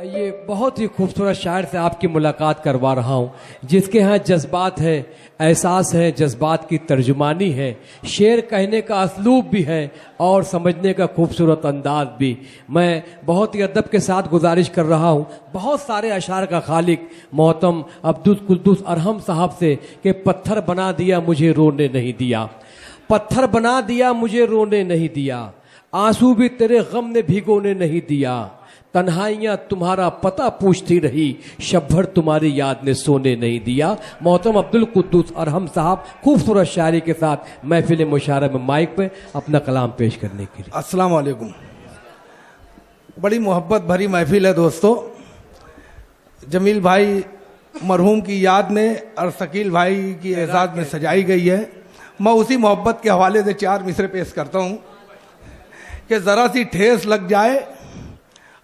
ये बहुत ही खूबसूरत शायर से आपकी मुलाकात करवा रहा हूँ, जिसके यहाँ जज्बात है, एहसास है, जज्बात की तर्जुमानी है, शेर कहने का असलूब भी है और समझने का खूबसूरत अंदाज भी। मैं बहुत ही अदब के साथ गुजारिश कर रहा हूँ बहुत सारे अशार का खालिक मोहतरम अब्दुल कुद्दूस अरहम साहब से कि पत्थर बना दिया मुझे रोने नहीं दिया, पत्थर बना दिया मुझे रोने नहीं दिया, आंसू भी तेरे गम ने भिगोने नहीं दिया, तन्हाइयां तुम्हारा पता पूछती रही, शब भर तुम्हारी याद ने सोने नहीं दिया। मोहतरम अब्दुल कुद्दूस अरहम साहब खूबसूरत शायरी के साथ महफिल मुशायरा में माइक पे अपना कलाम पेश करने के लिए। अस्सलाम वालेकुम। बड़ी मोहब्बत भरी महफिल है दोस्तों। जमील भाई मरहूम की याद में और शकील भाई की एजाज में सजाई गई है। मैं उसी मोहब्बत के हवाले से चार मिसरे पेश करता हूँ कि जरा सी ठेस लग जाए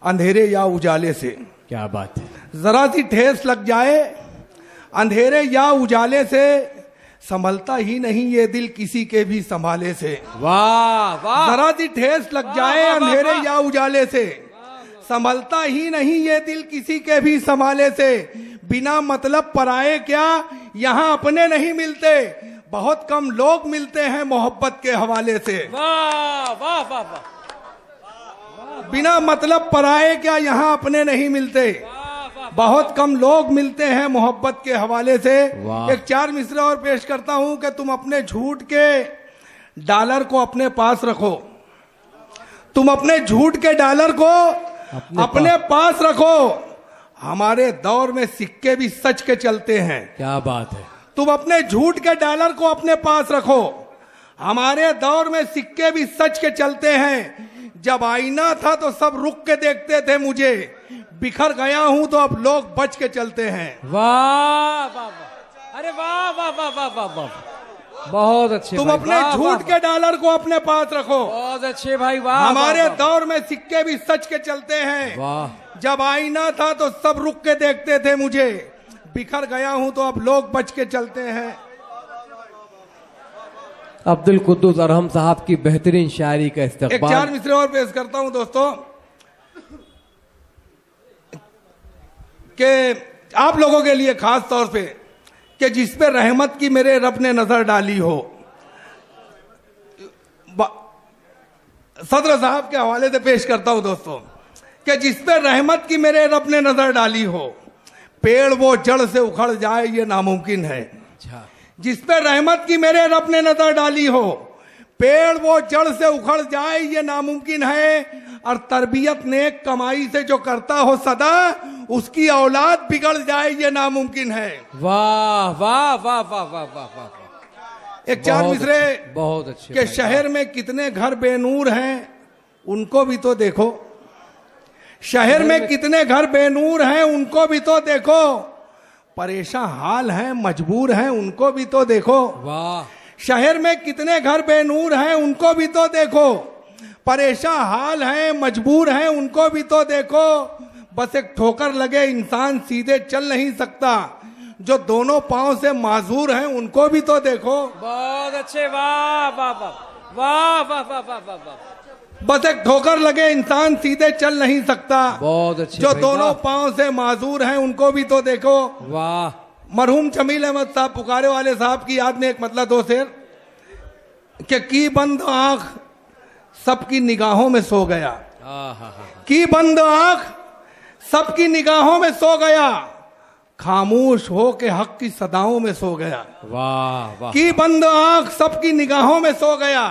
अंधेरे या उजाले से। क्या बात है। जरा सी ठेस लग जाए अंधेरे या उजाले से, संभलता ही नहीं ये दिल किसी के भी संभाले से। वाह वाह। जरा सी ठेस लग जाए अंधेरे या उजाले से, संभलता ही नहीं ये दिल किसी के भी संभाले से। बिना मतलब पराए क्या यहाँ अपने नहीं मिलते, बहुत कम लोग मिलते हैं मोहब्बत के हवाले से। वाह वाह वाह वाह। बिना मतलब पराए क्या यहाँ अपने नहीं मिलते, बहुत कम लोग मिलते हैं मोहब्बत के हवाले से। एक चार मिसरा और पेश करता हूं कि तुम अपने झूठ के डॉलर को अपने पास रखो, तुम अपने झूठ के डॉलर को अपने पास रखो, हमारे दौर में सिक्के भी सच के चलते हैं। क्या बात है। तुम अपने झूठ के डॉलर को अपने पास रखो, हमारे दौर में सिक्के भी सच के चलते हैं। जब आईना था तो सब रुक के देखते थे मुझे, बिखर गया हूं तो अब लोग बच के चलते हैं। वाह वाह वाह। अरे वाह वाह वाह वाह वाह वाह। बहुत अच्छे। तुम अपने झूठ के डॉलर को अपने पास रखो। बहुत अच्छे भाई। वाह। हमारे दौर में सिक्के भी सच के चलते हैं। वाह। जब आईना था तो सब रुक के देखते थे मुझे, बिखर गया हूं तो अब लोग बच के चलते हैं। अब्दुल कुद्दूस अरहम साहब की बेहतरीन शायरी का इस्तेमाल। एक चार मिसरे और पेश करता हूं दोस्तों कि आप लोगों के लिए खास तौर पे कि जिस पे रहमत की मेरे रब ने नजर डाली हो। सदर साहब के हवाले से पेश करता हूं दोस्तों कि जिस पे रहमत की मेरे रब ने नजर डाली हो, पेड़ वो जड़ से उखड़ जाए ये नामुमकिन है। जिस पे रहमत की मेरे रब ने नजर डाली हो, पेड़ वो जड़ से उखड़ जाए ये नामुमकिन है। और तरबियत नेक कमाई से जो करता हो सदा, उसकी औलाद बिगड़ जाए ये नामुमकिन है। वाह वाह वाह वाह वाह वाह वाह। एक चार मिसरे बहुत अच्छे। कि शहर में कितने घर बेनूर हैं उनको भी तो देखो, शहर में कितने घर बेनूर हैं उनको भी तो देखो, परेशान हाल हैं मजबूर हैं उनको भी तो देखो। वाह। शहर में कितने घर बेनूर हैं उनको भी तो देखो, परेशान हाल हैं मजबूर हैं उनको भी तो देखो। बस एक ठोकर लगे इंसान सीधे चल नहीं सकता, जो दोनों पांव से माजूर हैं उनको भी तो देखो। बहुत अच्छे। वाह वाह वाह वाह वाह वाह वाह वाह। बस एक ठोकर लगे इंसान सीधे चल नहीं सकता, बहुत अच्छे। जो दोनों पांव से माजूर हैं उनको भी तो देखो। वाह। मरहूम जमील अहमद साहब पुकारे वाले साहब की याद में एक मतलब दो शेर कि की बंद आंख सबकी निगाहों में सो गया, की बंद आंख सबकी निगाहों में सो गया, खामोश हो के हक की सदाओं में सो गया। वाह वाह। की बंद आंख सबकी निगाहों में सो गया,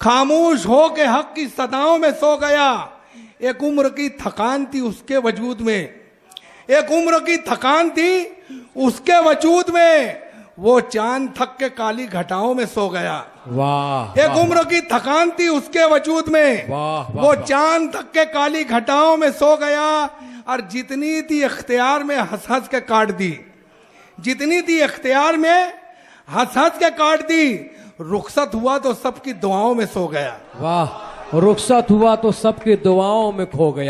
खामोश हो के हक की सदाओं में सो गया। एक उम्र की थकान थी उसके वजूद में, एक उम्र की थकान थी उसके वजूद में, वो चांद थक के काली घटाओं में सो गया। वाह। एक उम्र की थकान थी उसके वजूद में, वो चांद थक के काली घटाओं में सो गया। और जितनी थी इख्तियार में हंस हंस के काट दी, जितनी थी इख्तियार में हंस हंस के काट दी, रुखसत हुआ तो सबकी दुआओं में सो गया। वाह। रुखसत हुआ तो सबकी दुआओं में खो गया।